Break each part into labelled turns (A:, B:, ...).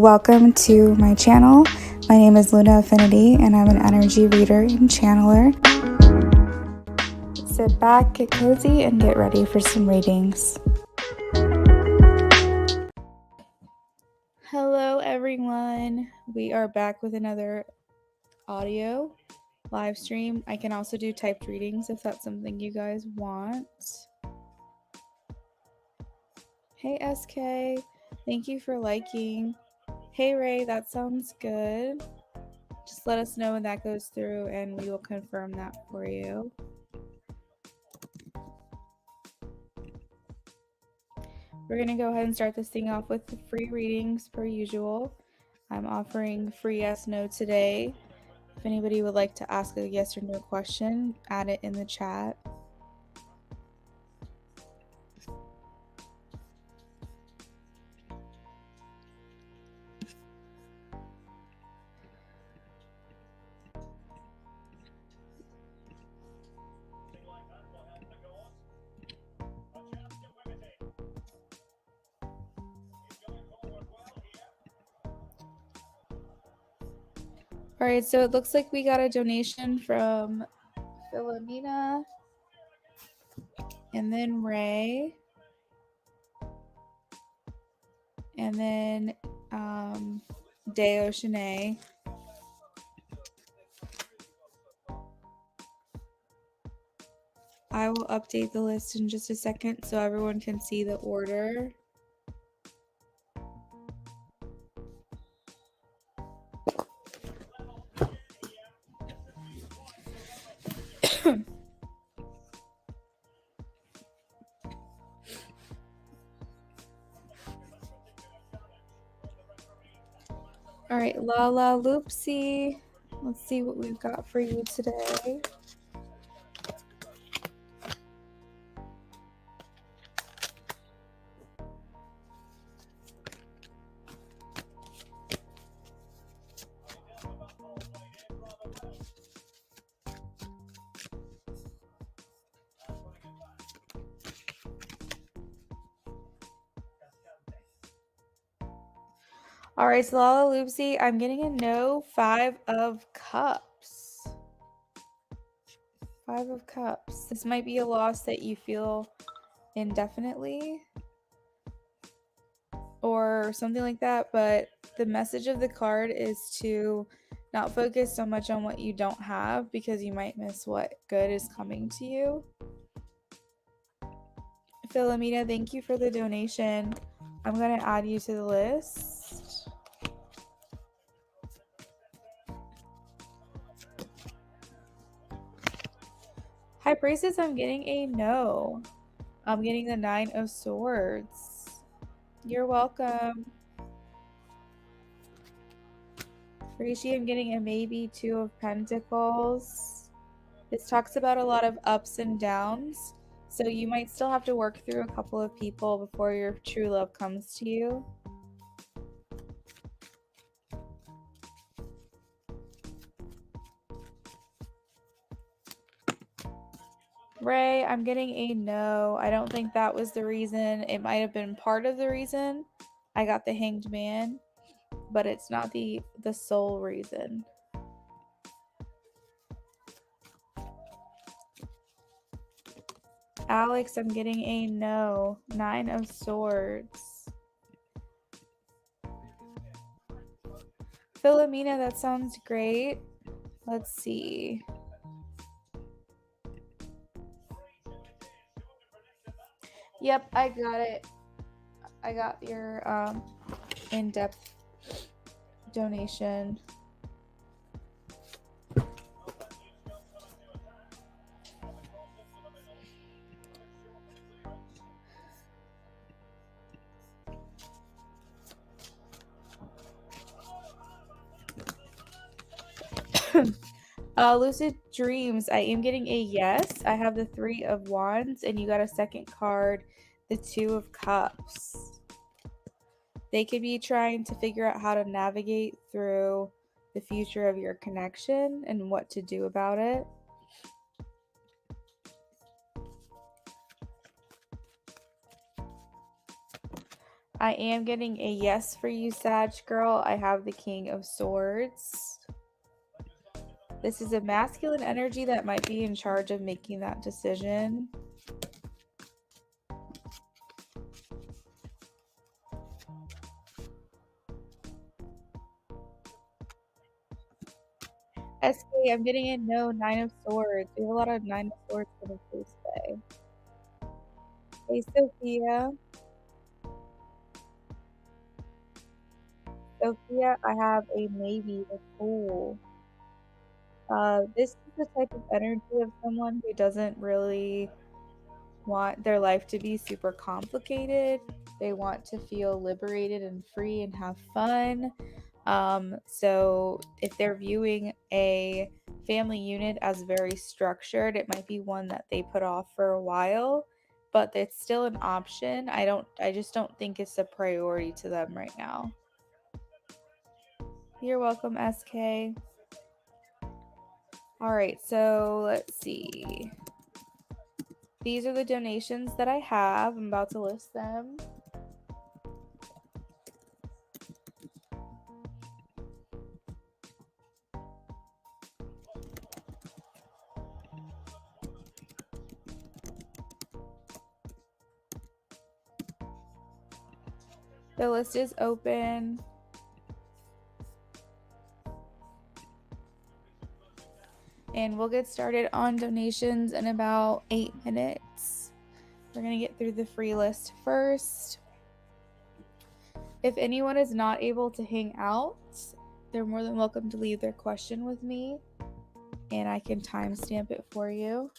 A: Welcome to my channel. My name is Luna Affinity and I'm an energy reader and channeler. Sit back, get cozy, and get ready for some readings. Hello everyone. We are back with another audio live stream. I can also do typed readings if that's something you guys want. Hey SK, thank you for liking. Hey Ray, that sounds good. Just let us know when that goes through and we will confirm that for you. We're going to go ahead and start this thing off with the free readings per usual. I'm offering free yes no today. If anybody would like to ask a yes or no question, add it in the chat. All right, so it looks like we got a donation from Philomena and then Ray and then Deo Shanae. I will update the list in just a second so everyone can see the order. All right, Lala Loopsy. Let's see what we've got for you today. All right, so Lala Loopsy, I'm getting a no. 5 of Cups. 5 of Cups. This might be a loss that you feel indefinitely or something like that, but the message of the card is to not focus so much on what you don't have because you might miss what good is coming to you. Philomena, thank you for the donation. I'm going to add you to the list. High Priestess, I'm getting a no. I'm getting the 9 of Swords. You're welcome. Rishi, I'm getting a maybe. 2 of Pentacles. This talks about a lot of ups and downs. So you might still have to work through a couple of people before your true love comes to you. Ray, I'm getting a no. I don't think that was the reason. It might have been part of the reason. I got the Hanged Man, but it's not the sole reason. Alex, I'm getting a no. 9 of Swords. Philomena, that sounds great. Let's see. Yep, I got it. I got your in-depth donation. Lucid Dreams, I am getting a yes. I have the 3 of Wands and you got a second card, the 2 of Cups. They could be trying to figure out how to navigate through the future of your connection and what to do about it. I am getting a yes for you, Sag girl. I have the King of Swords. This is a masculine energy that might be in charge of making that decision. SK, I'm getting a no, 9 of Swords. We have a lot of 9 of Swords coming through today. Hey, Sophia. Sophia, I have a maybe, a Fool. This is the type of energy of someone who doesn't really want their life to be super complicated. They want to feel liberated and free and have fun. So if they're viewing a family unit as very structured, it might be one that they put off for a while, but it's still an option. I just don't think it's a priority to them right now. You're welcome, SK. All right, so let's see. These are the donations that I have. I'm about to list them. The list is open. And we'll get started on donations in about 8 minutes. We're going to get through the free list first. If anyone is not able to hang out, they're more than welcome to leave their question with me, and I can timestamp it for you.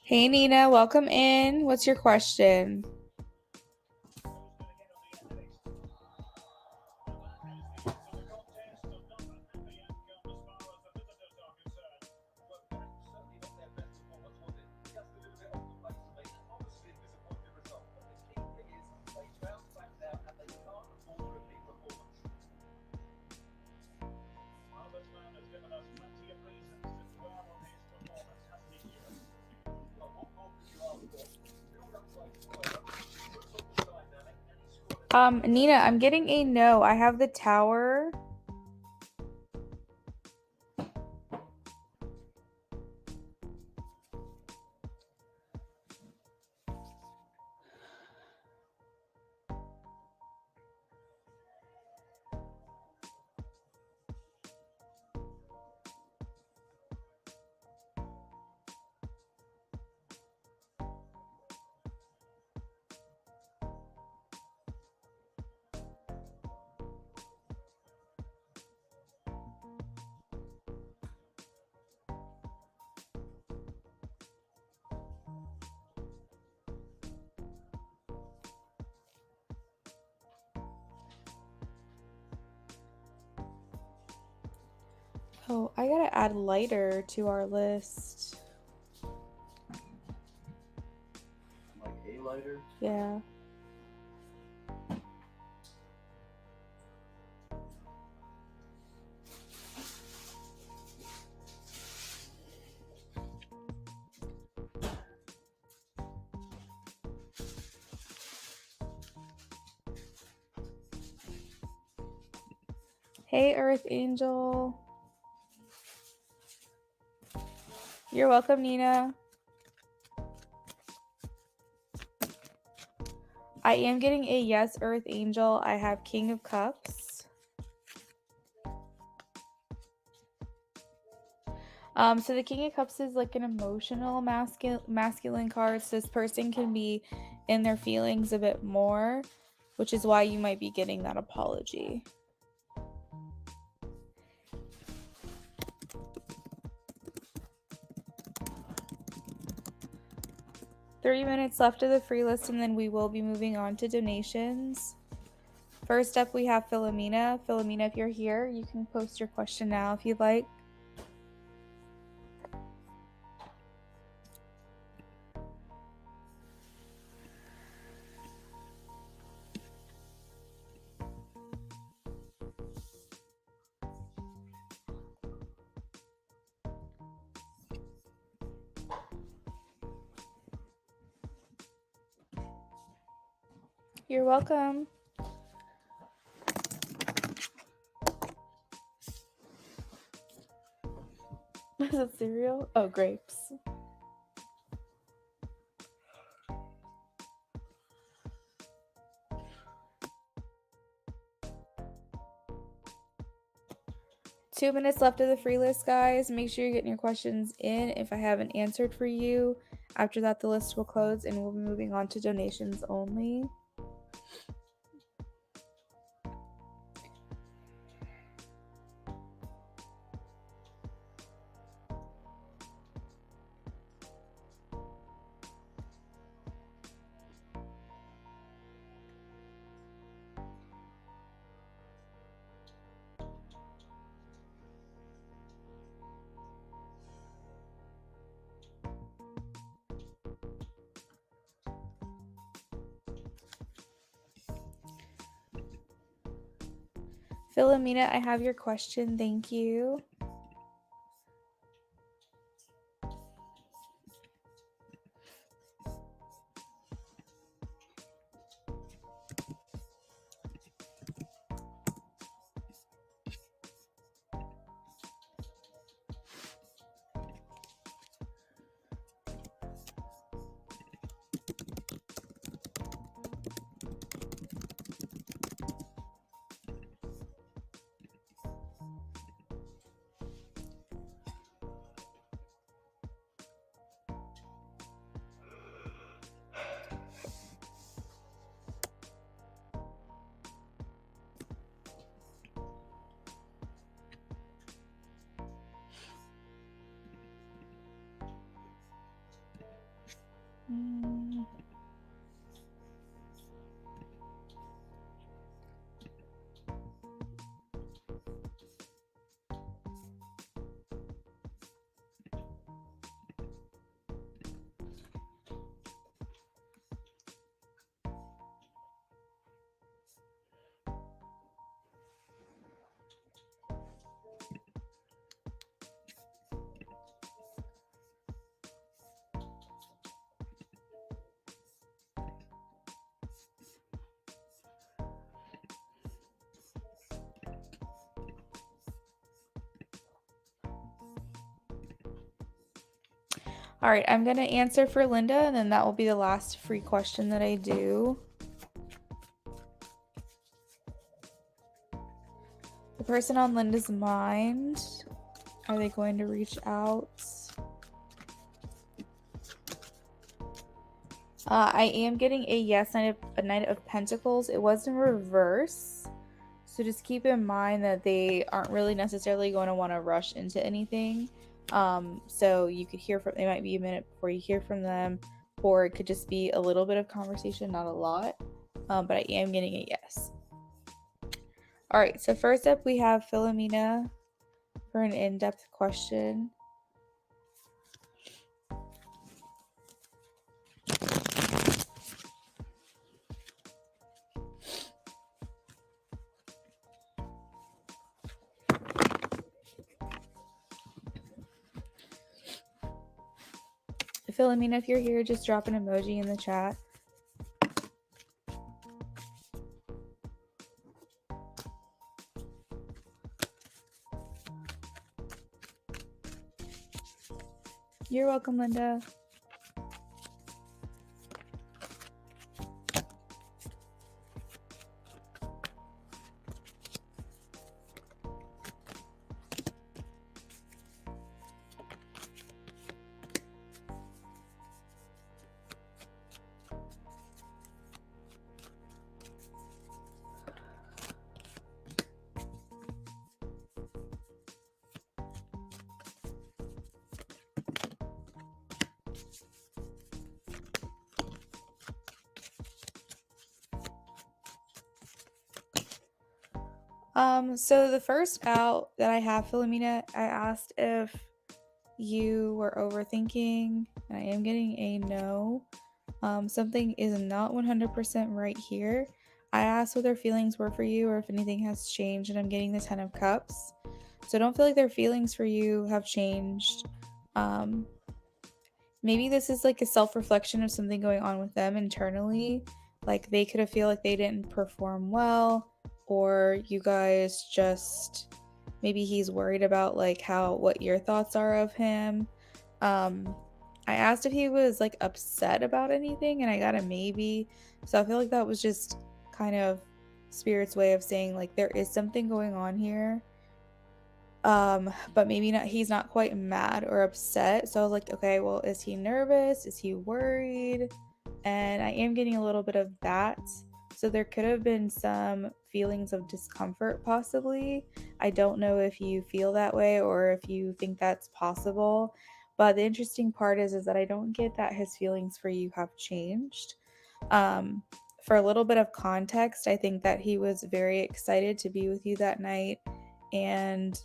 A: Hey Nina, welcome in. What's your question? Nina, I'm getting a no. I have the Tower. Oh, I gotta add lighter to our list.
B: Like a lighter?
A: Yeah. Hey, Earth Angel. You're welcome, Nina. I am getting a yes, Earth Angel. I have King of Cups. So the King of Cups is like an emotional masculine card. So this person can be in their feelings a bit more, which is why you might be getting that apology. Three minutes left of the free list, and then we will be moving on to donations. First up, we have Philomena. Philomena, if you're here, you can post your question now if you'd like. You're welcome. Is it cereal? Oh, grapes. Two minutes left of the free list, guys. Make sure you're getting your questions in if I haven't answered for you. After that, the list will close and we'll be moving on to donations only. Philomena, I have your question. Thank you. All right, I'm going to answer for Linda, and then that will be the last free question that I do. The person on Linda's mind, are they going to reach out? I am getting a yes, a Knight of Pentacles. It was in reverse. So just keep in mind that they aren't really necessarily going to want to rush into anything. So you could hear from, they might be a minute before you hear from them, or it could just be a little bit of conversation, not a lot. But I am getting a yes. All right, so first up we have Philomena. for an in-depth question. Philomena, if you're here, just drop an emoji in the chat. You're welcome, Linda. So the first out that I have, Philomena, I asked if you were overthinking, and I am getting a no. Something is not 100% right here. I asked what their feelings were for you or if anything has changed, and I'm getting the 10 of cups. So don't feel like their feelings for you have changed. Maybe this is like a self-reflection of something going on with them internally. Like they could have feel like they didn't perform well, or you guys just, maybe he's worried about like what your thoughts are of him. I asked if he was like upset about anything, and I got a maybe. So I feel like that was just kind of spirit's way of saying like there is something going on here. But maybe not, he's not quite mad or upset. So I was like, okay, well, is he nervous? Is he worried? And I am getting a little bit of that. So there could have been some feelings of discomfort, possibly. I don't know if you feel that way or if you think that's possible. But the interesting part is that I don't get that his feelings for you have changed. For a little bit of context, I think that he was very excited to be with you that night. And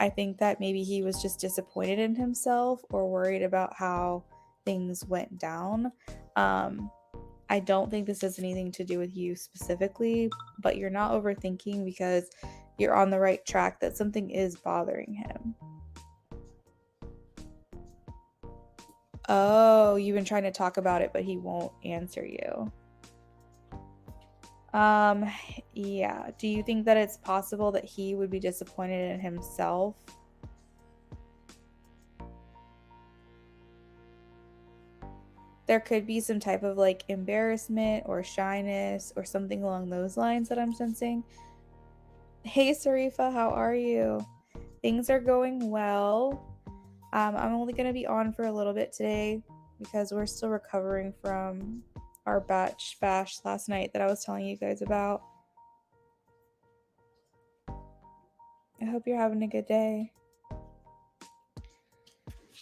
A: I think that maybe he was just disappointed in himself or worried about how things went down. I don't think this has anything to do with you specifically, but you're not overthinking because you're on the right track, that something is bothering him. Oh, you've been trying to talk about it, but he won't answer you. Yeah. Do you think that it's possible that he would be disappointed in himself? There could be some type of like embarrassment or shyness or something along those lines that I'm sensing. Hey, Sarifa, how are you? Things are going well. I'm only going to be on for a little bit today because we're still recovering from our bash last night that I was telling you guys about. I hope you're having a good day.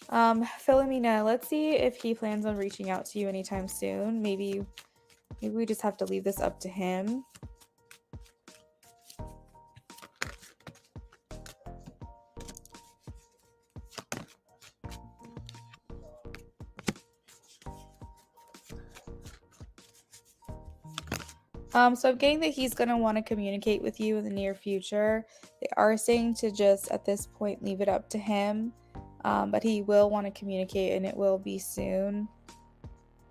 A: Philomena, let's see if he plans on reaching out to you anytime soon. Maybe we just have to leave this up to him. So I'm getting that he's going to want to communicate with you in the near future. They are saying to just, at this point, leave it up to him. But he will want to communicate, and it will be soon.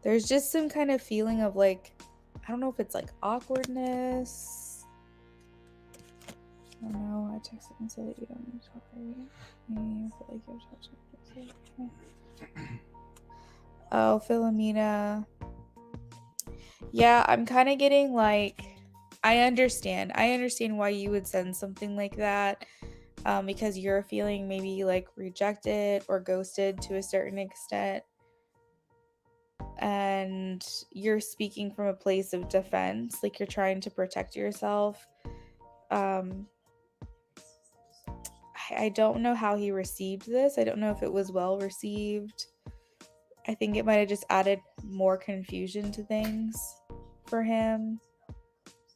A: There's just some kind of feeling of like, I don't know if it's like awkwardness. I don't know. I texted and said that you don't need to talk right. You feel like you have to talk. Oh, Philomena. Yeah, I'm kind of getting like, I understand why you would send something like that, because you're feeling maybe like rejected or ghosted to a certain extent, and you're speaking from a place of defense, like you're trying to protect yourself. I don't know how he received this. I don't know if it was well received. I think it might have just added more confusion to things for him.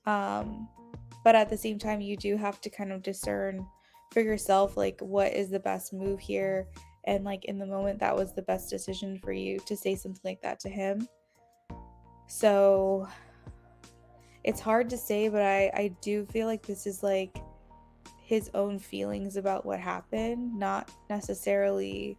A: But at the same time, you do have to kind of discern for yourself, like, what is the best move here. And like in the moment, that was the best decision for you to say something like that to him. So it's hard to say, but I do feel like this is like his own feelings about what happened, not necessarily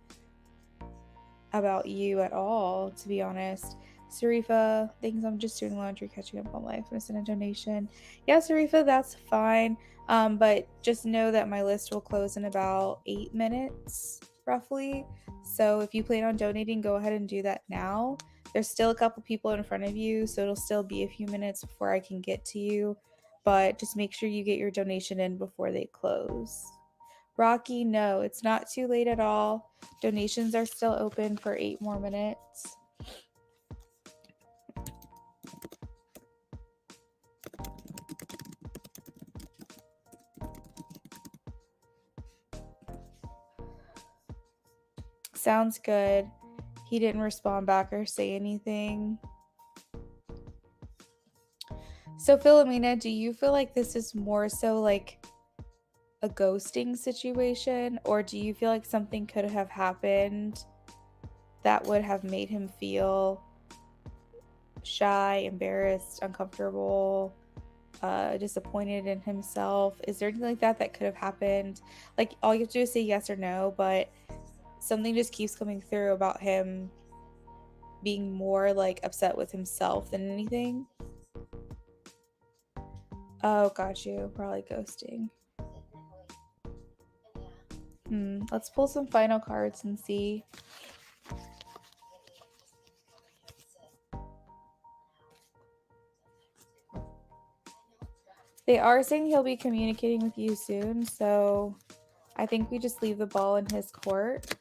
A: about you at all, to be honest. Sarifa thinks I'm just doing laundry, catching up on life, and send a donation. Yeah, Sarifa, that's fine. But just know that my list will close in about 8 minutes, roughly. So if you plan on donating, go ahead and do that now. There's still a couple people in front of you, so it'll still be a few minutes before I can get to you. But just make sure you get your donation in before they close. Rocky, no, it's not too late at all. Donations are still open for 8 more minutes. Sounds good. He didn't respond back or say anything. So, Philomena, do you feel like this is more so like a ghosting situation, or do you feel like something could have happened that would have made him feel shy, embarrassed, uncomfortable, disappointed in himself? Is there anything like that that could have happened? Like, all you have to do is say yes or no, but something just keeps coming through about him being more like upset with himself than anything. Oh, got you. Probably ghosting. Let's pull some final cards and see. They are saying he'll be communicating with you soon, so I think we just leave the ball in his court.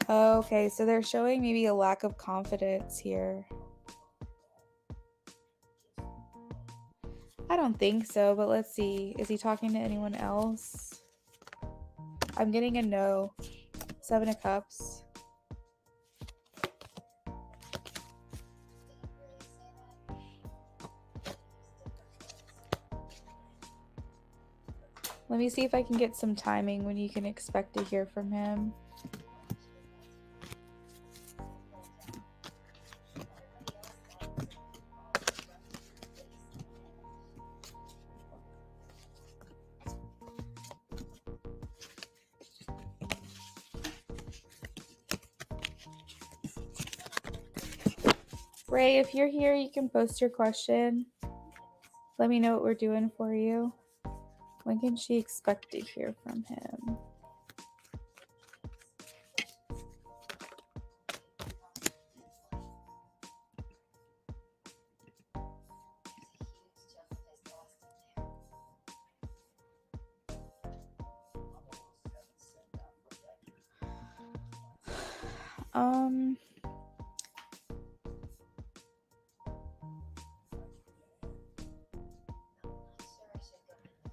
A: Okay, so they're showing maybe a lack of confidence here. I don't think so, but let's see. Is he talking to anyone else? I'm getting a no. 7 of Cups. Let me see if I can get some timing when you can expect to hear from him. Ray, if you're here, you can post your question. Let me know what we're doing for you. When can she expect to hear from him?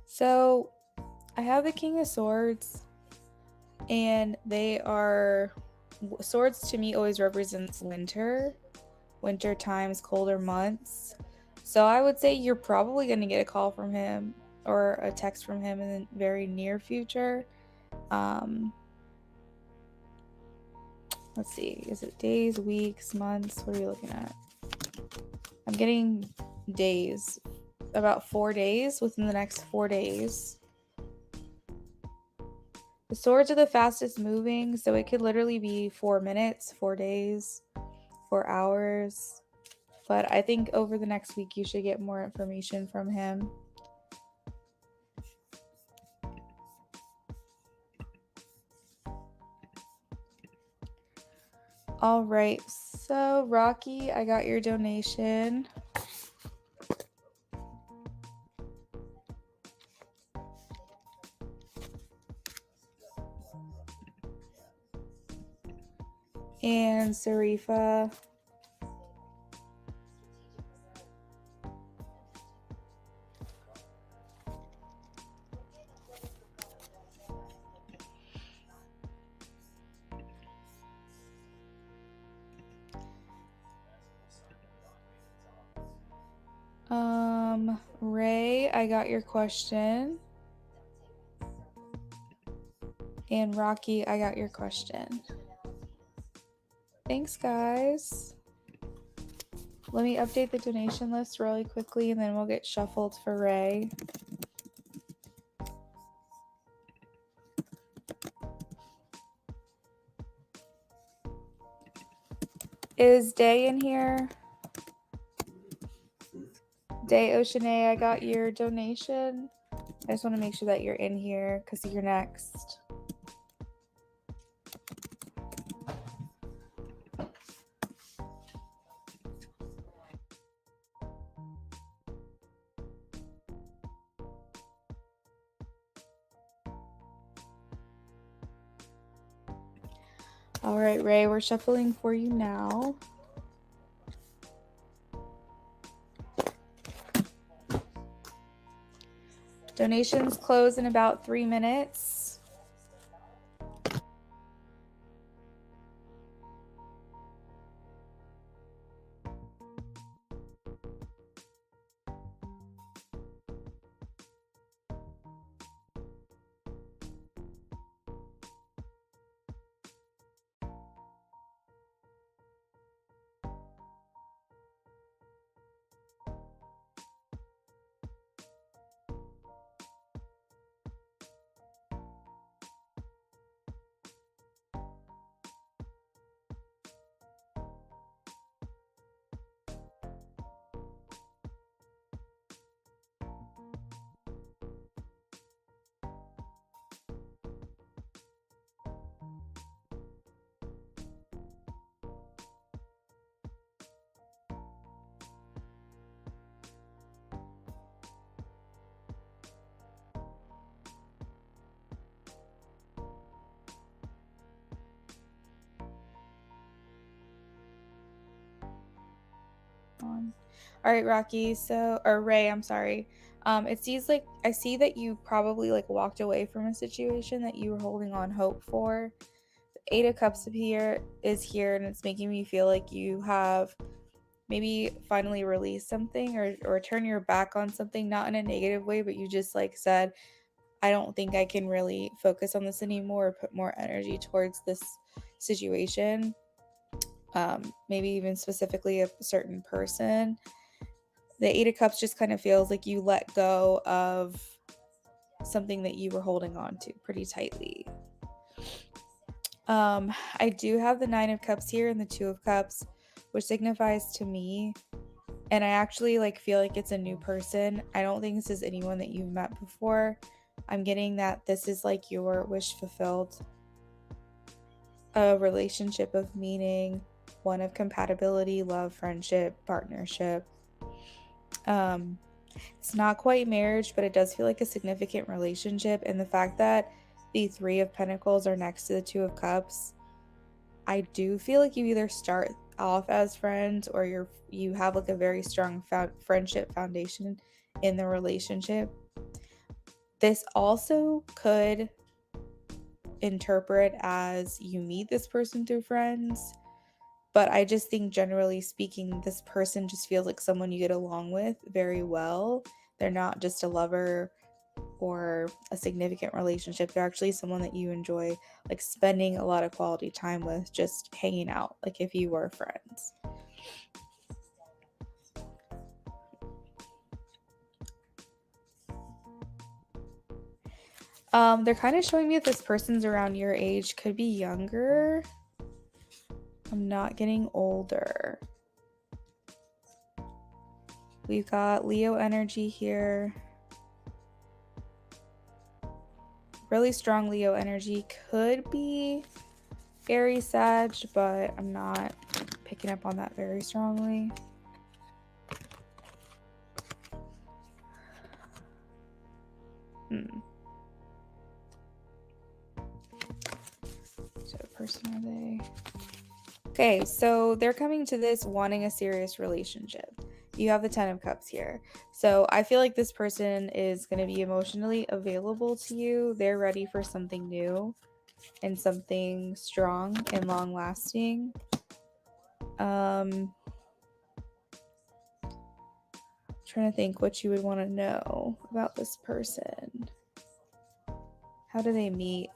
A: So I have the King of Swords, and they are swords. To me always represents winter times, colder months. So I would say you're probably going to get a call from him or a text from him in the very near future. Let's see, is it days, weeks, months? What are we looking at? I'm getting days, about 4 days, within the next 4 days. The swords are the fastest moving, so it could literally be 4 minutes, 4 days, 4 hours. But I think over the next week you should get more information from him. All right, so Rocky, I got your donation. And Sarifa. Ray, I got your question. And Rocky, I got your question. Thanks, guys. Let me update the donation list really quickly, and then we'll get shuffled for Ray. Is Day in here? Day Oceane, I got your donation. I just want to make sure that you're in here because you're next. All right, Ray, we're shuffling for you now. Donations close in about 3 minutes. All right, Rocky. Or Ray, I'm sorry. It seems like I see that you probably like walked away from a situation that you were holding on hope for. The Eight of Cups is here, and it's making me feel like you have maybe finally released something or turn your back on something, not in a negative way, but you just like said, I don't think I can really focus on this anymore or put more energy towards this situation. Maybe even specifically a certain person. The Eight of Cups just kind of feels like you let go of something that you were holding on to pretty tightly. I do have the Nine of Cups here and the Two of Cups, which signifies to me, and I actually like feel like it's a new person. I don't think this is anyone that you've met before. I'm getting that this is like your wish fulfilled, a relationship of meaning, one of compatibility, love, friendship, partnership. It's not quite marriage, but it does feel like a significant relationship. And the fact that the Three of Pentacles are next to the Two of Cups, I do feel like you either start off as friends or you have like a very strong friendship foundation in the relationship. This also could interpret as you meet this person through friends, but I just think generally speaking, this person just feels like someone you get along with very well. They're not just a lover or a significant relationship. They're actually someone that you enjoy like spending a lot of quality time with, just hanging out, like if you were friends. They're kind of showing me that this person's around your age, could be younger. I'm not getting older. We've got Leo energy here. Really strong Leo energy. Could be Aries, Sag, but I'm not picking up on that very strongly. So person are they? Okay, so they're coming to this wanting a serious relationship. You have the Ten of Cups here. So I feel like this person is going to be emotionally available to you. They're ready for something new and something strong and long lasting. Trying trying to think what you would want to know about this person. How do they meet?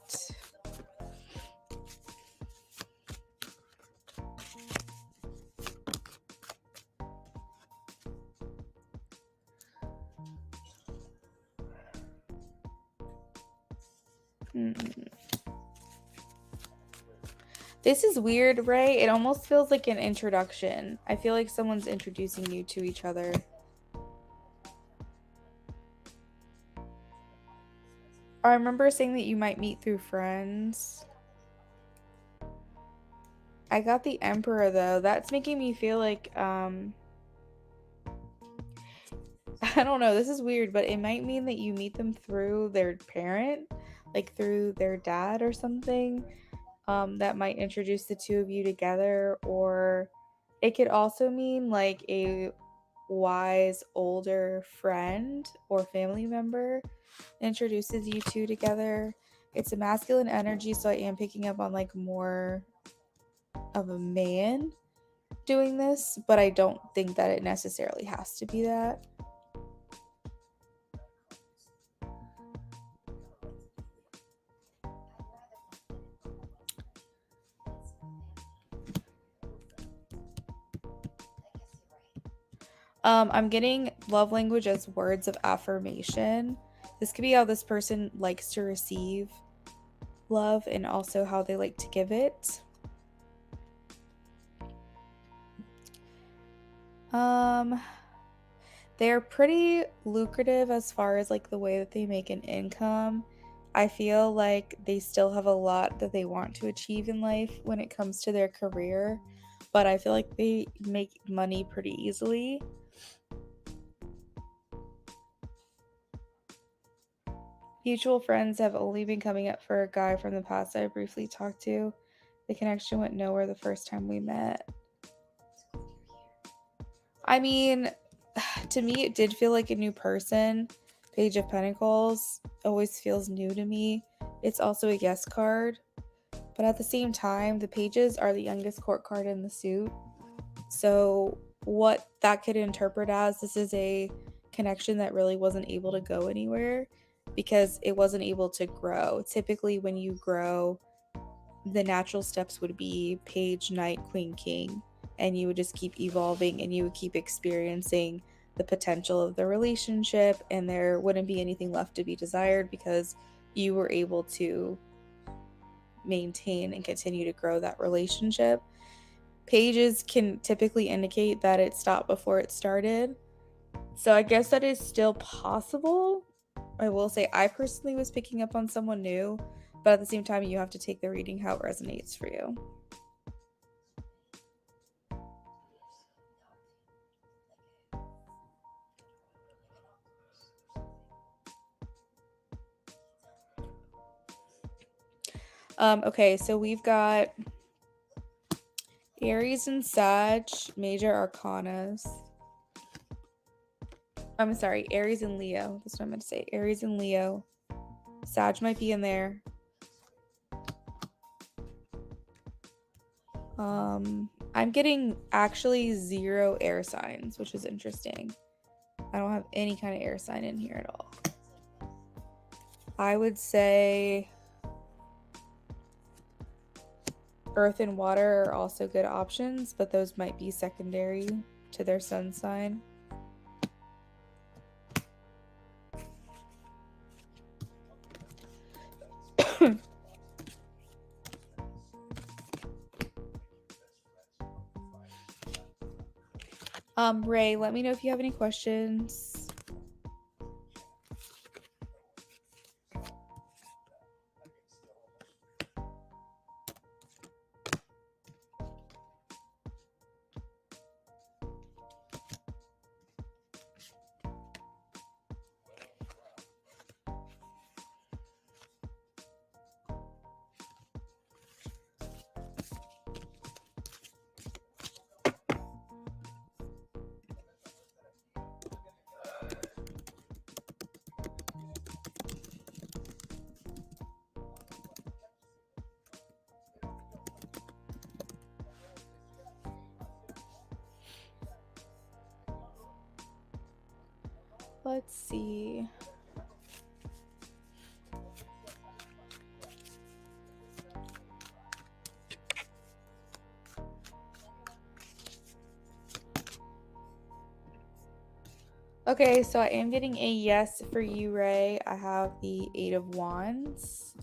A: This is weird, right? It almost feels like an introduction. I feel like someone's introducing you to each other. I remember saying that you might meet through friends. I got the Emperor, though. That's making me feel like, I don't know, this is weird, but it might mean that you meet them through their parent, like through their dad or something. That might introduce the two of you together, or it could also mean like a wise older friend or family member introduces you two together. It's a masculine energy, so I am picking up on like more of a man doing this, but I don't think that it necessarily has to be that. I'm getting love language as words of affirmation. This could be how this person likes to receive love and also how they like to give it. They're pretty lucrative as far as like the way that they make an income. I feel like they still have a lot that they want to achieve in life when it comes to their career, but I feel like they make money pretty easily. Mutual friends have only been coming up for a guy from the past I briefly talked to. The connection went nowhere the first time we met. I mean, to me, it did feel like a new person. Page of Pentacles always feels new to me. It's also a yes card. But at the same time, the pages are the youngest court card in the suit. So, what that could interpret as, this is a connection that really wasn't able to go anywhere because it wasn't able to grow. Typically, when you grow, the natural steps would be page, knight, queen, king, and you would just keep evolving and you would keep experiencing the potential of the relationship, and there wouldn't be anything left to be desired because you were able to maintain and continue to grow that relationship. Pages can typically indicate that it stopped before it started. So I guess that is still possible. I will say I personally was picking up on someone new, but at the same time, you have to take the reading how it resonates for you. Okay, so we've got Aries and Sag, major arcanas. I'm sorry, Aries and Leo. That's what I'm going to say. Aries and Leo. Sag might be in there. I'm getting actually 0 air signs, which is interesting. I don't have any kind of air sign in here at all. I would say earth and water are also good options, but those might be secondary to their sun sign. Ray, let me know if you have any questions. Let's see. Okay, so I am getting a yes for you, Ray. I have the Eight of Wands.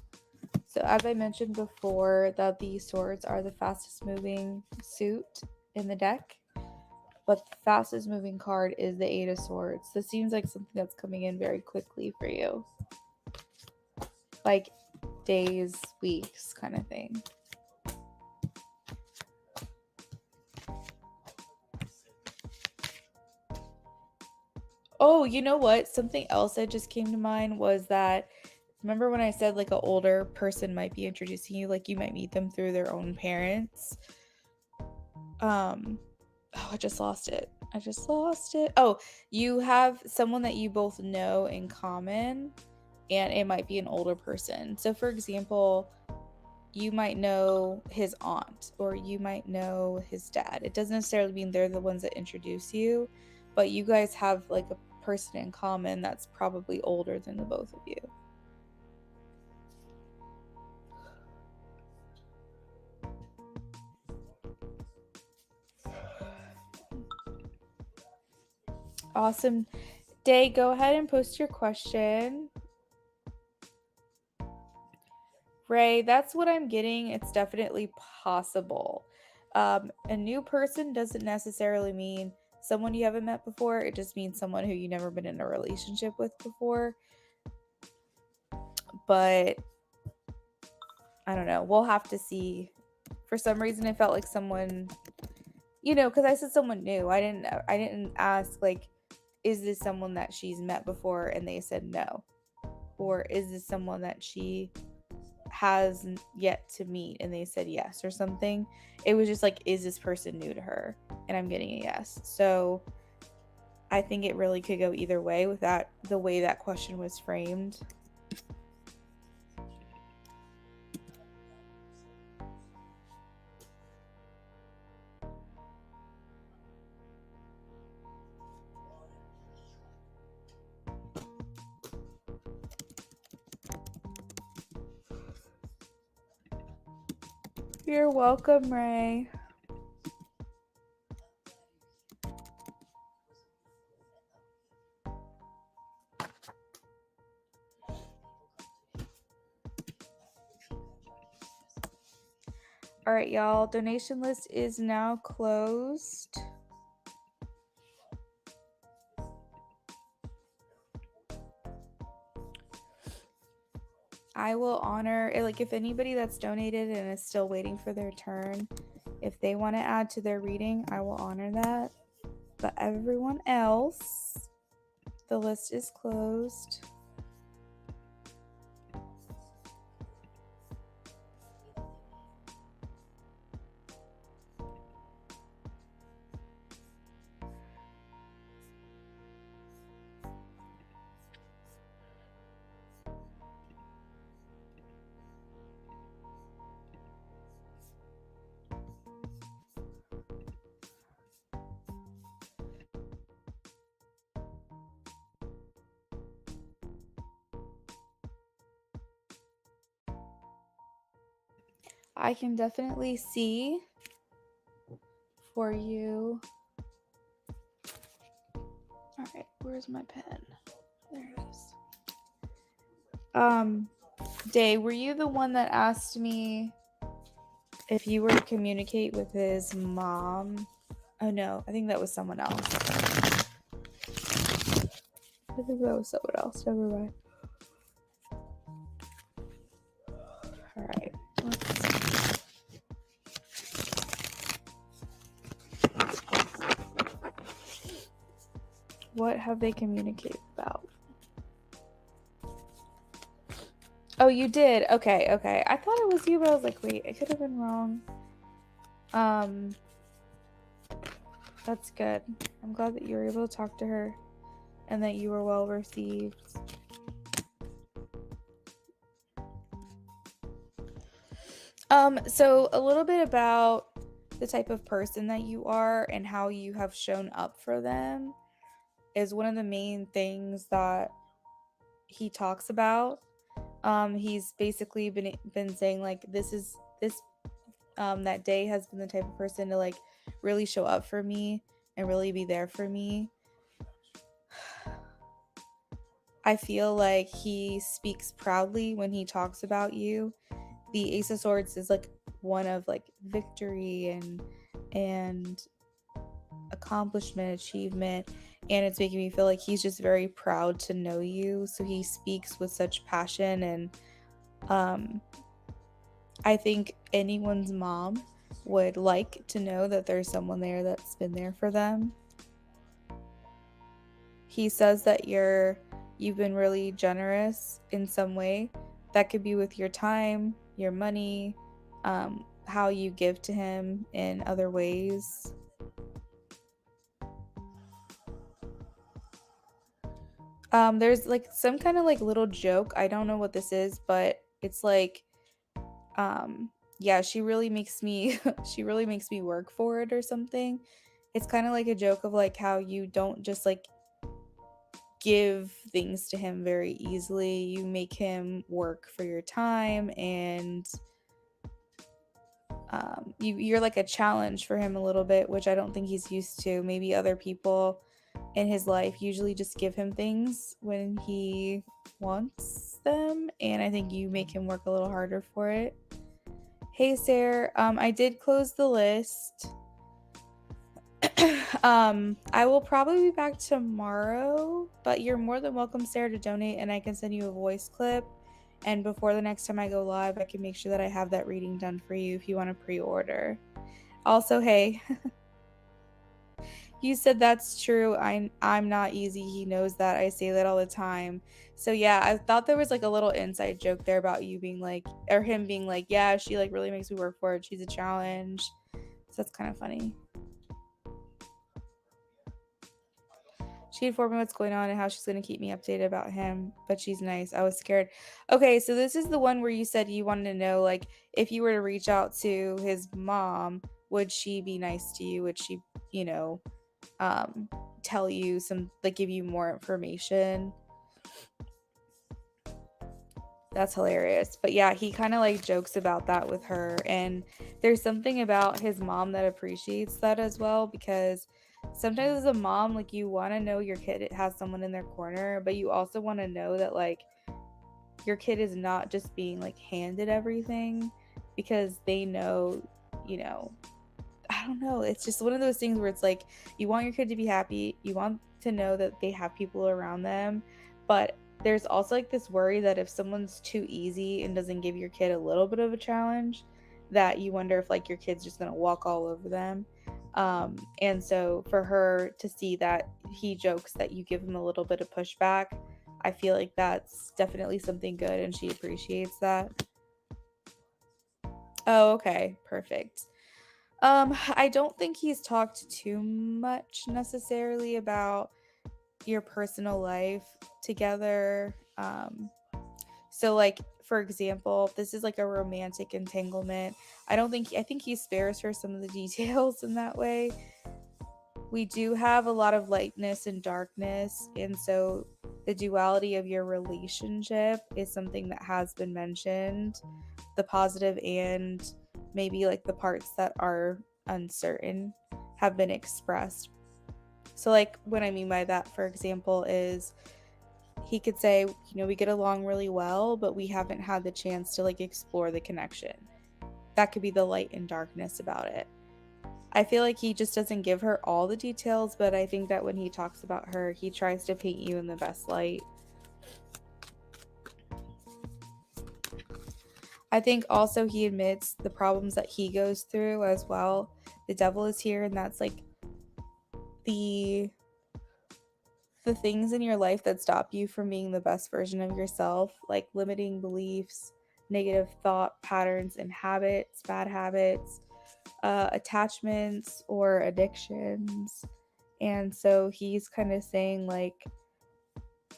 A: So as I mentioned before, that the swords are the fastest moving suit in the deck, but the fastest moving card is the Eight of Swords. This seems like something that's coming in very quickly for you. Like days, weeks kind of thing. Oh, you know what? Something else that just came to mind was that, remember when I said like an older person might be introducing you, like you might meet them through their own parents? Oh, I just lost it. Oh, you have someone that you both know in common, and it might be an older person. So for example, you might know his aunt or you might know his dad. It doesn't necessarily mean they're the ones that introduce you, but you guys have like a person in common that's probably older than the both of you. Awesome. Day, go ahead and post your question. Ray, that's what I'm getting. It's definitely possible. A new person doesn't necessarily mean someone you haven't met before. It just means someone who you never been in a relationship with before. But I don't know. We'll have to see. For some reason, I felt like someone, because I said someone new. I didn't ask like, is this someone that she's met before? And they said no. Or is this someone that she has yet to meet, and they said yes, or something. It was just like, is this person new to her? And I'm getting a yes. So I think it really could go either way with that, the way that question was framed. You're welcome, Ray. All right, y'all. Donation list is now closed. I will honor, like, if anybody that's donated and is still waiting for their turn, if they want to add to their reading, I will honor that. But everyone else, the list is closed. I can definitely see for you. All right, where's my pen? There it is. Day, were you the one that asked me if you were to communicate with his mom? Oh no, I think that was someone else. Never mind. All right. What have they communicated about? Oh, you did? Okay. I thought it was you, but I was like, wait, it could have been wrong. That's good. I'm glad that you were able to talk to her and that you were well received. So a little bit about the type of person that you are and how you have shown up for them is one of the main things that he talks about. He's basically been saying like this that day has been the type of person to like really show up for me and really be there for me. I feel like he speaks proudly when he talks about you. The Ace of Swords is like one of like victory and accomplishment, achievement, and it's making me feel like he's just very proud to know you. So he speaks with such passion, and I think anyone's mom would like to know that there's someone there that's been there for them. He says that you've been really generous in some way. That could be with your time, your money, how you give to him in other ways. There's like some kind of like little joke. I don't know what this is, but it's like, yeah, she really makes me, she really makes me work for it or something. It's kind of like a joke of like how you don't just like give things to him very easily. You make him work for your time, and you're like a challenge for him a little bit, which I don't think he's used to. Maybe other people in his life usually just give him things when he wants them, and I think you make him work a little harder for it. Hey, Sarah, I did close the list. I will probably be back tomorrow, but you're more than welcome, Sarah, to donate, and I can send you a voice clip. And before the next time I go live, I can make sure that I have that reading done for you if you want to pre-order. Also, hey, you said that's true. I'm not easy. He knows that. I say that all the time. So yeah, I thought there was like a little inside joke there about you being like, or him being like, yeah, she like really makes me work for it. She's a challenge. So that's kind of funny. She informed me what's going on and how she's going to keep me updated about him, but she's nice. I was scared. Okay, so this is the one where you said you wanted to know, like, if you were to reach out to his mom, would she be nice to you? Would she, you know, tell you some, like, give you more information? That's hilarious. But yeah, he kind of like jokes about that with her. And there's something about his mom that appreciates that as well, because sometimes as a mom, like you want to know your kid has someone in their corner, but you also want to know that like your kid is not just being like handed everything, because they know, you know, I don't know. It's just one of those things where it's like you want your kid to be happy, you want to know that they have people around them, but there's also like this worry that if someone's too easy and doesn't give your kid a little bit of a challenge, that you wonder if like your kid's just gonna walk all over them. And so for her to see that he jokes that you give him a little bit of pushback, I feel like that's definitely something good, and she appreciates that. Oh, okay, perfect. I don't think he's talked too much necessarily about your personal life together. So like for example, this is like a romantic entanglement. I think he spares her some of the details in that way. We do have a lot of lightness and darkness, and so the duality of your relationship is something that has been mentioned, the positive and maybe like the parts that are uncertain have been expressed. So like what I mean by that, for example, is he could say, you know, we get along really well, but we haven't had the chance to like explore the connection. That could be the light and darkness about it. I feel like he just doesn't give her all the details, but I think that when he talks about her, he tries to paint you in the best light. I think also he admits the problems that he goes through as well. The devil is here, and that's like the things in your life that stop you from being the best version of yourself, like limiting beliefs, negative thought patterns and habits, bad habits, attachments or addictions. And so he's kind of saying like,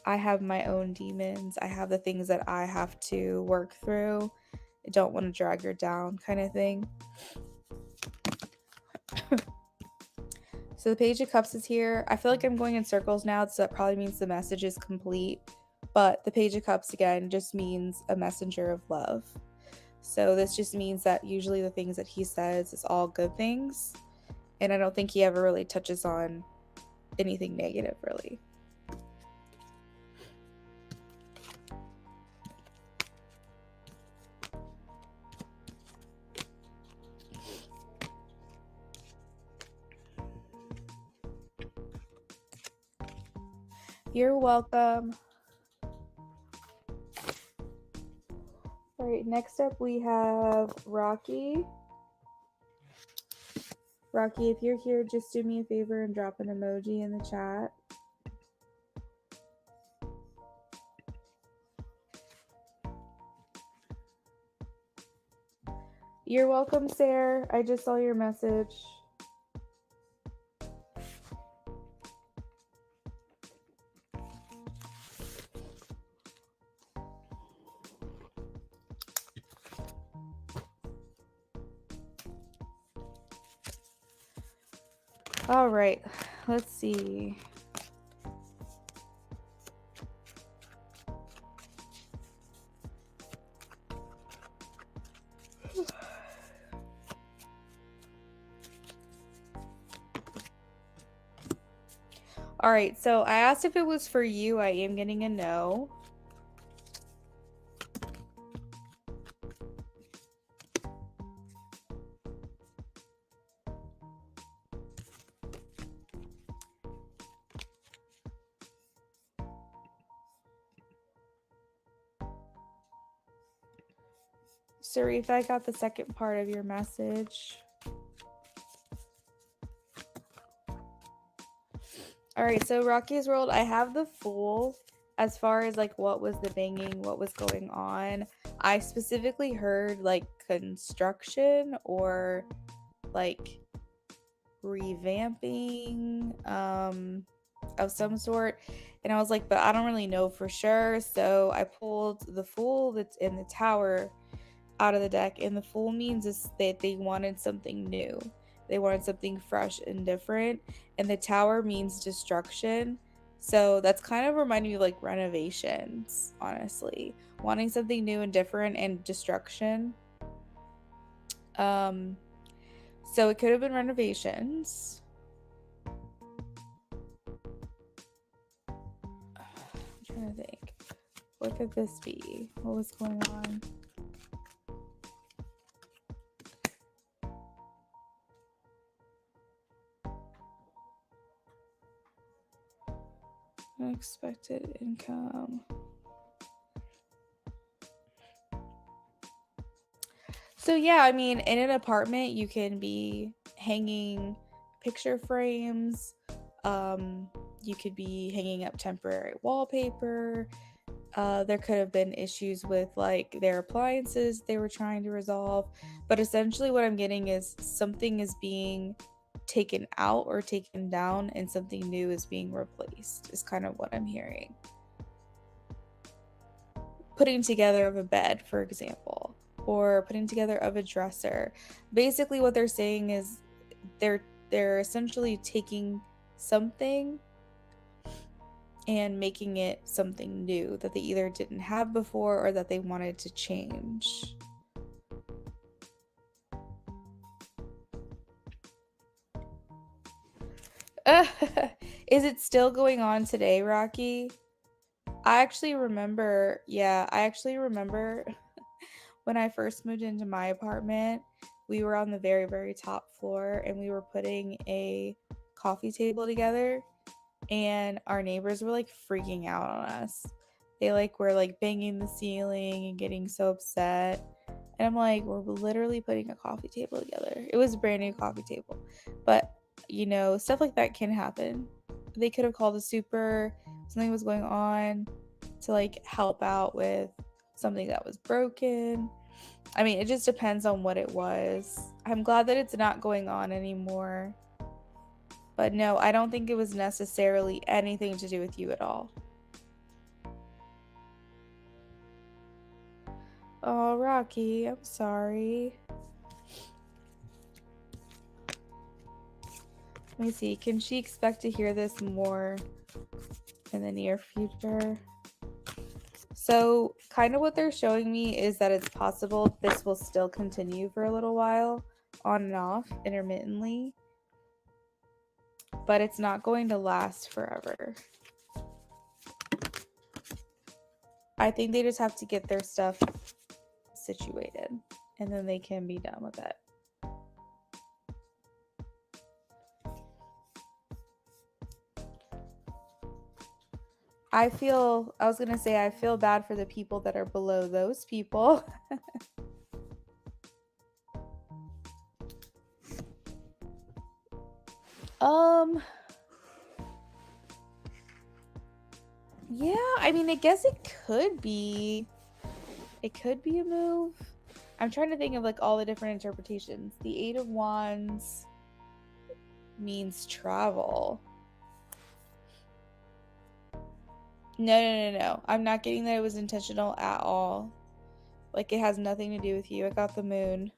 A: I have my own demons, I have the things that I have to work through, I don't want to drag her down, kind of thing. So the Page of Cups is here. I feel like I'm going in circles now, so that probably means the message is complete. But the Page of Cups, again, just means a messenger of love. So this just means that usually the things that he says is all good things. And I don't think he ever really touches on anything negative, really. You're welcome. All right, next up we have Rocky. Rocky, if you're here, just do me a favor and drop an emoji in the chat. You're welcome, Sarah. I just saw your message. All right, let's see. All right, so I asked if it was for you. I am getting a no. Sarif, I got the second part of your message. All right, so Rocky's World, I have the full as far as like what was the banging, what was going on. I specifically heard like construction or like revamping of some sort, and I was like, but I don't really know for sure. So I pulled the fool that's in the tower out of the deck, and the fool means is that they wanted something new, they wanted something fresh and different, and the tower means destruction. So that's kind of reminding me of like renovations, honestly, wanting something new and different and destruction. So it could have been renovations. I'm trying to think, what could this be? What was going on? Unexpected income. So yeah, I mean, in an apartment, you can be hanging picture frames. You could be hanging up temporary wallpaper. There could have been issues with like their appliances they were trying to resolve. But essentially, what I'm getting is something is being taken out or taken down, and something new is being replaced, is kind of what I'm hearing. Putting together of a bed, for example, or putting together of a dresser. Basically what they're saying is they're essentially taking something and making it something new that they either didn't have before or that they wanted to change. Is it still going on today, Rocky? I actually remember when I first moved into my apartment, we were on the very, very top floor and we were putting a coffee table together, and our neighbors were like freaking out on us. They like were like banging the ceiling and getting so upset. And I'm like, we're literally putting a coffee table together. It was a brand new coffee table. But, you know, stuff like that can happen. They could have called a super, something was going on, to like help out with something that was broken. I mean, it just depends on what it was. I'm glad that it's not going on anymore. But no, I don't think it was necessarily anything to do with you at all. Oh, Rocky, I'm sorry. Let me see. Can she expect to hear this more in the near future? So kind of what they're showing me is that it's possible this will still continue for a little while, on and off, intermittently, but it's not going to last forever. I think they just have to get their stuff situated and then they can be done with it. I was going to say, I feel bad for the people that are below those people. Yeah, I mean, I guess it could be a move. I'm trying to think of like all the different interpretations. The Eight of Wands means travel. No. I'm not getting that it was intentional at all. Like, it has nothing to do with you. I got the Moon.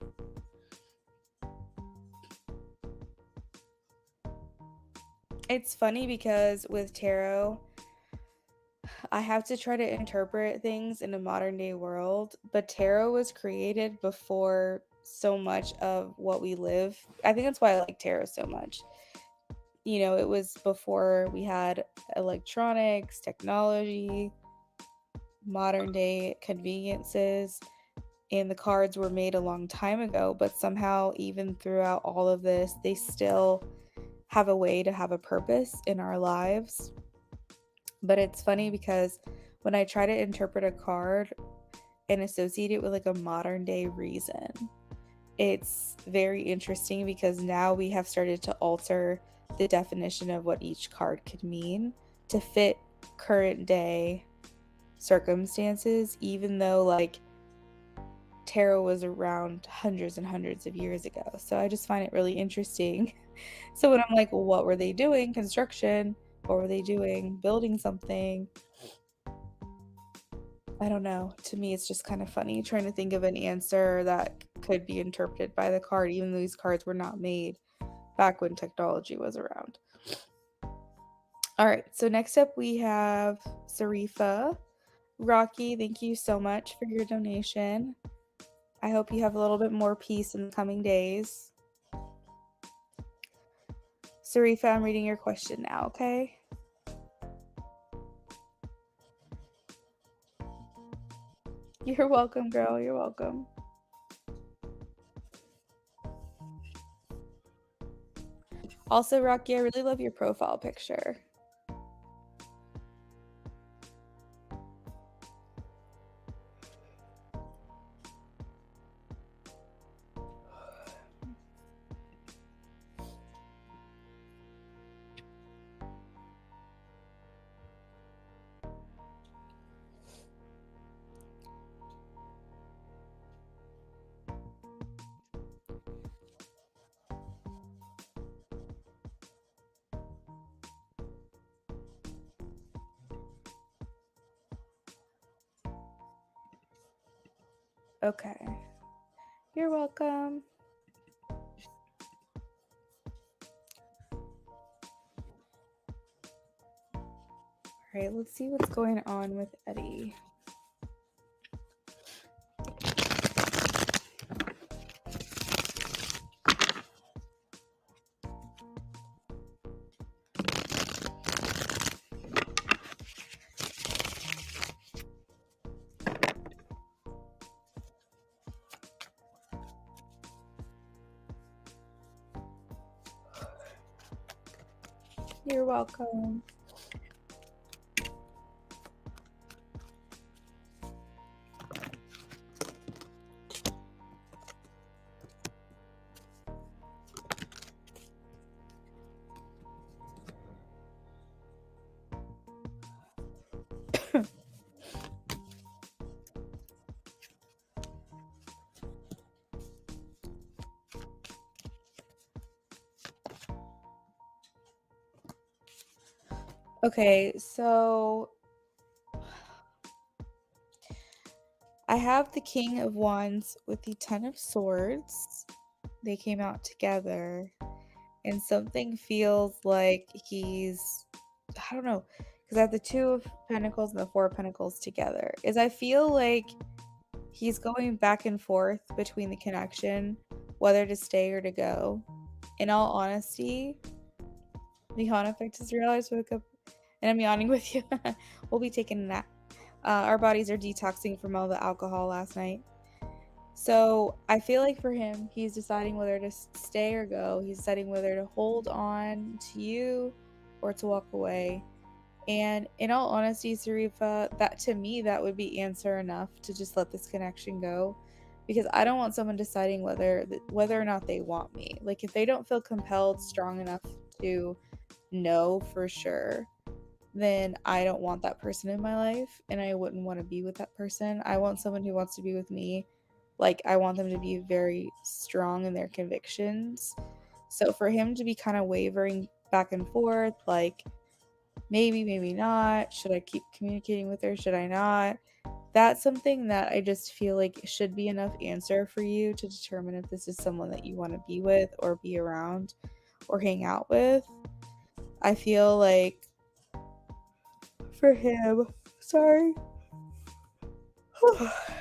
A: It's funny because with tarot, I have to try to interpret things in a modern day world, but tarot was created before so much of what we live. I think that's why I like tarot so much. You know, it was before we had electronics, technology, modern day conveniences, and the cards were made a long time ago, but somehow even throughout all of this, they still have a way to have a purpose in our lives. But it's funny because when I try to interpret a card and associate it with like a modern day reason, it's very interesting because now we have started to alter the definition of what each card could mean to fit current day circumstances, even though like tarot was around hundreds and hundreds of years ago. So I just find it really interesting. So when I'm like, well, what were they doing? Construction. What were they doing? Building something. I don't know. To me, it's just kind of funny trying to think of an answer that could be interpreted by the card, even though these cards were not made back when technology was around. All right, so next up we have Sarifa. Rocky, thank you so much for your donation. I hope you have a little bit more peace in the coming days. Sarifa, I'm reading your question now, okay? You're welcome, girl. You're welcome. Also, Rocky, I really love your profile picture. Okay. You're welcome. All right, let's see what's going on with Eddie. You're welcome. Okay, so I have the King of Wands with the Ten of Swords. They came out together. and something feels like he's, I don't know, because I have the Two of Pentacles and the Four of Pentacles together. Is I feel like he's going back and forth between the connection, whether to stay or to go. In all honesty, the yawn effect is real. I just woke up and I'm yawning with you. We'll be taking a nap. Our bodies are detoxing from all the alcohol last night. So I feel like for him, he's deciding whether to stay or go. He's deciding whether to hold on to you or to walk away. And in all honesty, Sarifa, that to me, that would be answer enough to just let this connection go. Because I don't want someone deciding whether or not they want me. Like if they don't feel compelled strong enough to know for sure, then I don't want that person in my life and I wouldn't want to be with that person. I want someone who wants to be with me. Like I want them to be very strong in their convictions. So for him to be kind of wavering back and forth, like maybe, maybe not, should I keep communicating with her? Should I not? That's something that I just feel like should be enough answer for you to determine if this is someone that you want to be with or be around or hang out with. I feel like for him, sorry.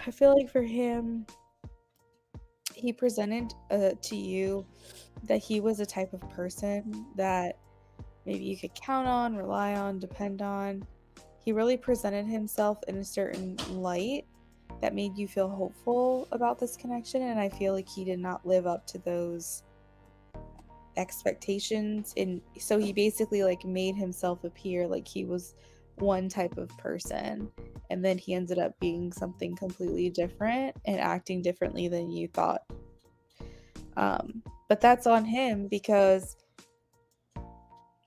A: I feel like for him, he presented to you that he was a type of person that maybe you could count on, rely on, depend on. He really presented himself in a certain light that made you feel hopeful about this connection, and I feel like he did not live up to those expectations, and so he basically like made himself appear like he was one type of person, and then he ended up being something completely different and acting differently than you thought. But that's on him because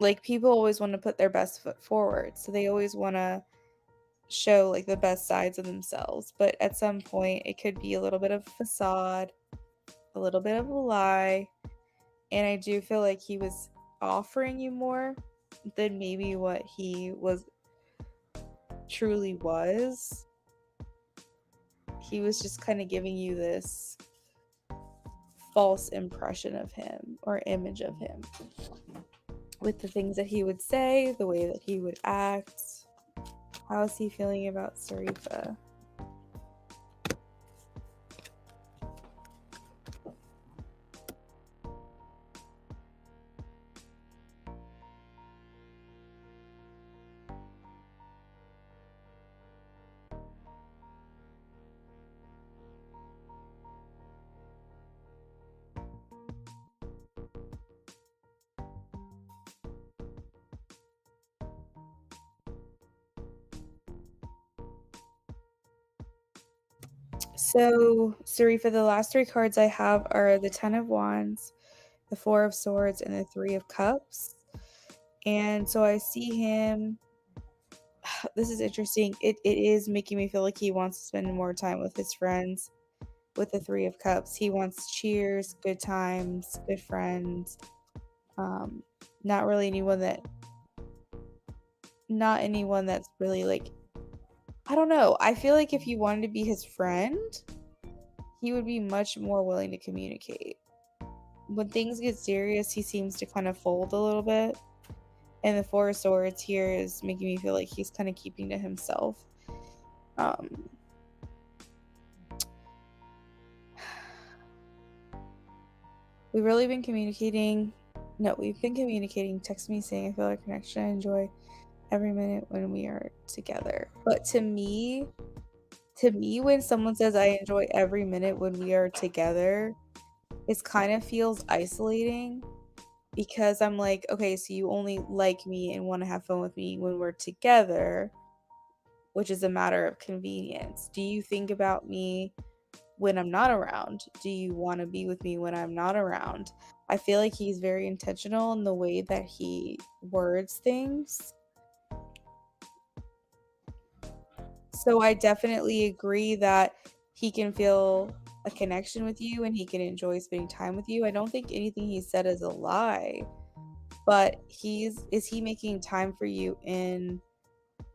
A: like people always want to put their best foot forward, so they always want to show like the best sides of themselves, but at some point it could be a little bit of facade, a little bit of a lie, and I do feel like he was offering you more than maybe what he was truly was. He was just kind of giving you this false impression of him or image of him with the things that he would say, the way that he would act. How is he feeling about Sarifa? So, Sarifa, the last three cards I have are the Ten of Wands, the Four of Swords, and the Three of Cups. And so I see him. This is interesting. It is making me feel like he wants to spend more time with his friends with the Three of Cups. He wants cheers, good times, good friends. Not really not anyone that's really like, I don't know. I feel like if you wanted to be his friend, he would be much more willing to communicate. When things get serious, he seems to kind of fold a little bit. And the Four of Swords here is making me feel like he's kind of keeping to himself. We've really been communicating. No, we've been communicating. Text me saying I feel our connection. I enjoy every minute when we are together. But to me, when someone says I enjoy every minute when we are together, it kind of feels isolating because I'm like, okay, so you only like me and want to have fun with me when we're together, which is a matter of convenience. Do you think about me when I'm not around? Do you want to be with me when I'm not around? I feel like he's very intentional in the way that he words things. So I definitely agree that he can feel a connection with you and he can enjoy spending time with you. I don't think anything he said is a lie, but is he making time for you in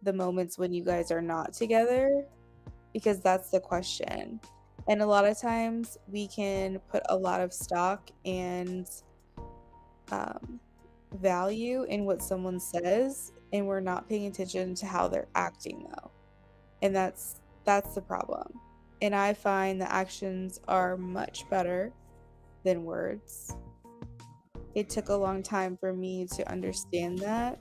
A: the moments when you guys are not together? Because that's the question. And a lot of times we can put a lot of stock and value in what someone says, and we're not paying attention to how they're acting though. And that's the problem. And I find the actions are much better than words. It took a long time for me to understand that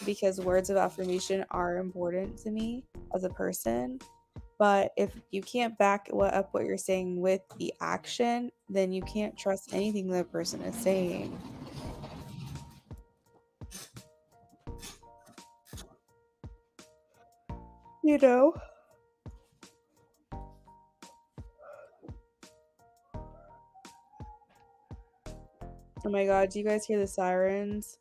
A: because words of affirmation are important to me as a person. But if you can't back up what you're saying with the action, then you can't trust anything the person is saying. You know? Oh my god, do you guys hear the sirens?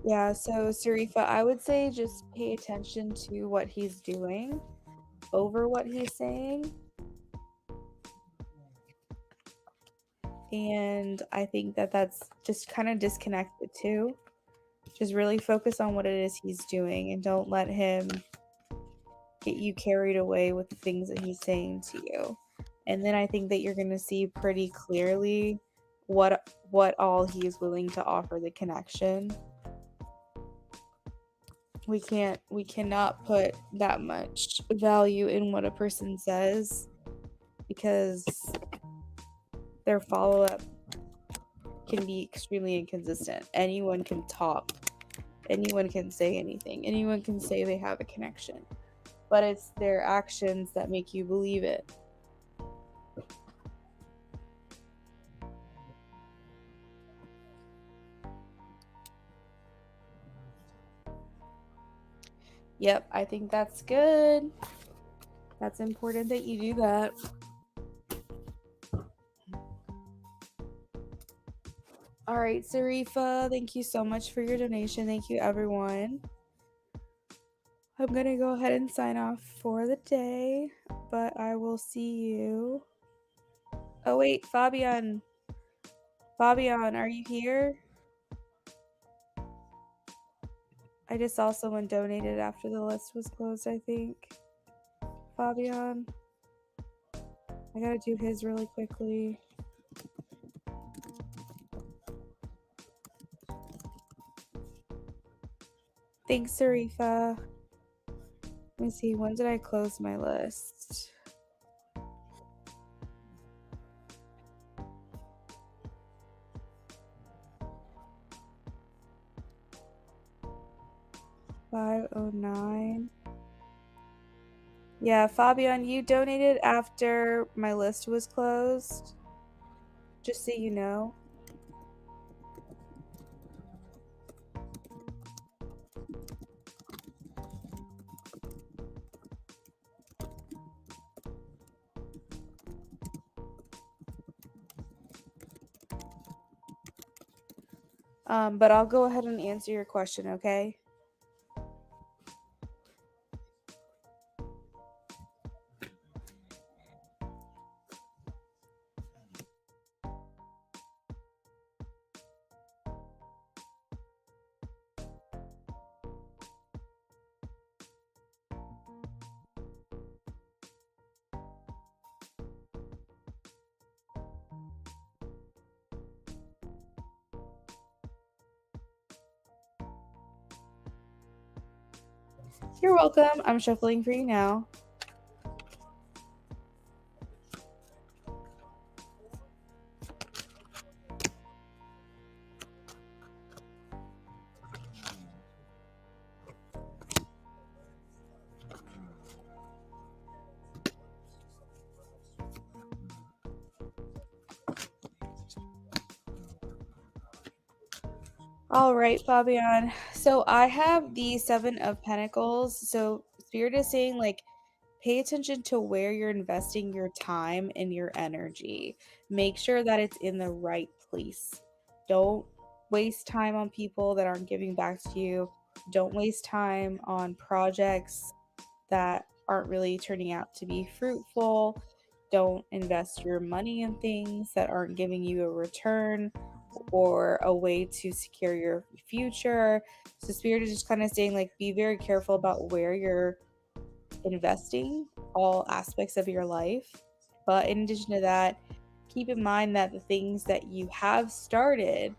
A: Yeah, so Sarifa, I would say just pay attention to what he's doing over what he's saying. And I think that that's just kind of disconnected too. Just really focus on what it is he's doing and don't let him get you carried away with the things that he's saying to you. And then I think that you're going to see pretty clearly what all he is willing to offer the connection. We cannot put that much value in what a person says because their follow-up can be extremely inconsistent. Anyone can talk, anyone can say anything, anyone can say they have a connection, but it's their actions that make you believe it. Yep, I think that's good. That's important that you do that. All right, Sarifa, thank you so much for your donation. Thank you, everyone. I'm going to go ahead and sign off for the day, but I will see you. Oh, wait, Fabian. Fabian, are you here? I just saw someone donated after the list was closed, I think. Fabian. I gotta do his really quickly. Thanks, Sarifa. Let me see, when did I close my list? $509. Yeah, Fabian, you donated after my list was closed. Just so you know. But I'll go ahead and answer your question, okay? You're welcome. I'm shuffling for you now. All right, Fabian. So I have the Seven of Pentacles. So Spirit is saying, like, pay attention to where you're investing your time and your energy. Make sure that it's in the right place. Don't waste time on people that aren't giving back to you. Don't waste time on projects that aren't really turning out to be fruitful. Don't invest your money in things that aren't giving you a return or a way to secure your future. So, Spirit is just kind of saying, like, be very careful about where you're investing all aspects of your life. But in addition to that, keep in mind that the things that you have started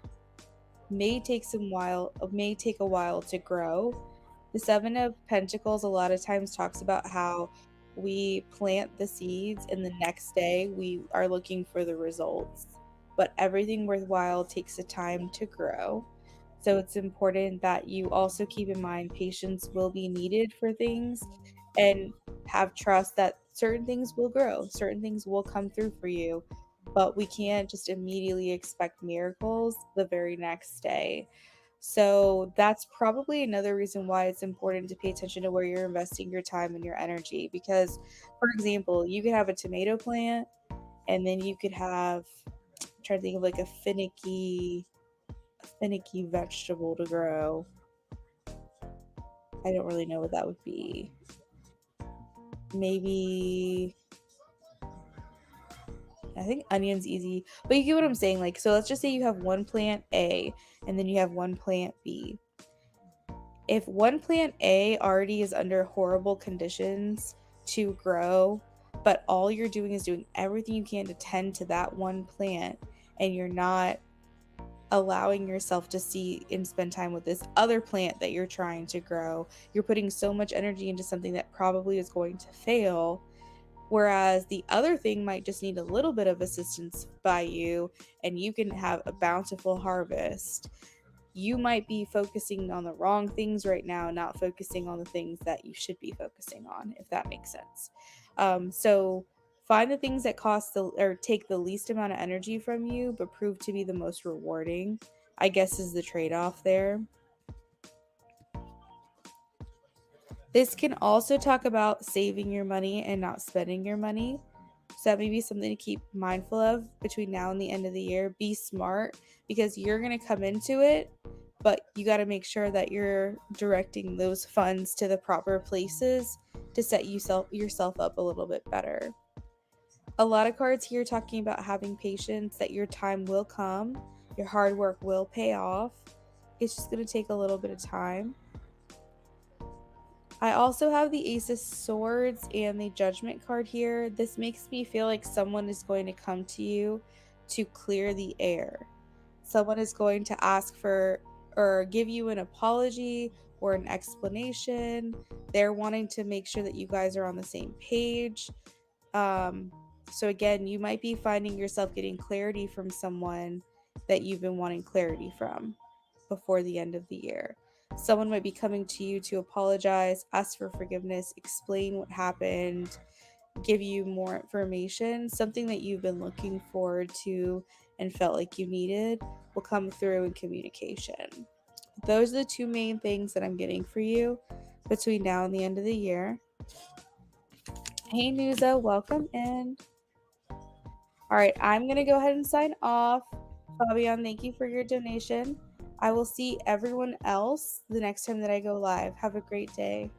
A: may take a while to grow. The Seven of Pentacles a lot of times talks about how we plant the seeds and the next day we are looking for the results. But everything worthwhile takes a time to grow. So it's important that you also keep in mind patience will be needed for things and have trust that certain things will grow, certain things will come through for you, but we can't just immediately expect miracles the very next day. So that's probably another reason why it's important to pay attention to where you're investing your time and your energy. Because, for example, you could have a tomato plant and then you could have, I'm trying to think of like a finicky vegetable to grow. I don't really know what that would be. Maybe I think onion's easy, but you get what I'm saying. Like, so let's just say you have one plant A and then you have one plant B. If one plant A already is under horrible conditions to grow, but all you're doing is doing everything you can to tend to that one plant, and you're not allowing yourself to see and spend time with this other plant that you're trying to grow, you're putting so much energy into something that probably is going to fail. Whereas the other thing might just need a little bit of assistance by you, and you can have a bountiful harvest. You might be focusing on the wrong things right now, not focusing on the things that you should be focusing on, if that makes sense. So find the things that take the least amount of energy from you, but prove to be the most rewarding, I guess is the trade-off there. This can also talk about saving your money and not spending your money. So that may be something to keep mindful of between now and the end of the year. Be smart because you're going to come into it, but you got to make sure that you're directing those funds to the proper places to set yourself up a little bit better. A lot of cards here talking about having patience, that your time will come, your hard work will pay off. It's just going to take a little bit of time. I also have the Ace of Swords and the Judgment card here. This makes me feel like someone is going to come to you to clear the air. Someone is going to ask for or give you an apology or an explanation. They're wanting to make sure that you guys are on the same page. So again, you might be finding yourself getting clarity from someone that you've been wanting clarity from before the end of the year. Someone might be coming to you to apologize, ask for forgiveness, explain what happened, give you more information. Something that you've been looking forward to and felt like you needed will come through in communication. Those are the two main things that I'm getting for you between now and the end of the year. Hey, Nuza, welcome in. All right, I'm going to go ahead and sign off. Fabian, thank you for your donation. I will see everyone else the next time that I go live. Have a great day.